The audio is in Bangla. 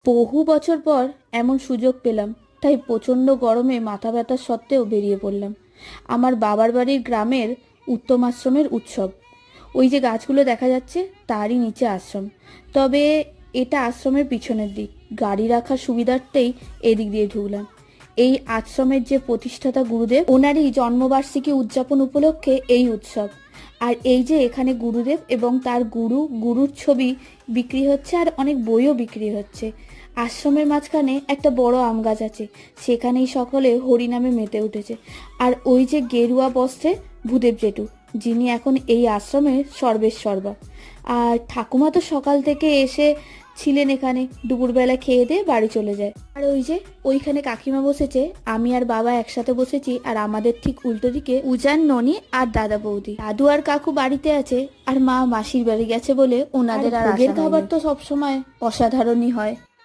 বহু বছর পর এমন সুযোগ পেলাম, তাই প্রচণ্ড গরমে মাথা ব্যথা সত্ত্বেও বেরিয়ে পড়লাম আমার বাবার বাড়ির গ্রামের উত্তম আশ্রমের উৎসব। ওই যে গাছগুলো দেখা যাচ্ছে তারই নিচে আশ্রম। তবে এটা আশ্রমের পিছনের দিক, গাড়ি রাখার সুবিধার্থেই এদিক দিয়ে ঢুকলাম। এই আশ্রমের যে প্রতিষ্ঠাতা গুরুদেব, ওনারই জন্মবার্ষিকী উদযাপন উপলক্ষে এই উৎসব। আর এই যে এখানে গুরুদেব এবং তার গুরুর ছবি বিক্রি হচ্ছে, আর অনেক বইও বিক্রি হচ্ছে। আশ্রমের মাঝখানে একটা বড় আম গাছ আছে, সেখানেই সকলে হরিনামে মেতে উঠেছে। আর ওই যে গেরুয়া বস্ত্রে ভূদেব জেঠু, যিনি এখন এই আশ্রমের সর্বেসর্বা। আর ঠাকুমা তো সকাল থেকে এসে ছিলেন এখানে, দুপুরবেলা খেয়ে দিয়ে বাড়ি চলে যায়। আর ওই যে ওইখানে কাকিমা বসেছে, আমি আর বাবা একসাথে বসেছি, আর আমাদের ঠিক উল্টো দিকে উজান, ননি আর দাদা বৌদি। দাদু আর কাকু বাড়িতে আছে, আর মা মাসির বাড়ি গেছে বলে ওনাদের আর ভোগের খাবার তো সবসময় অসাধারণই হয়।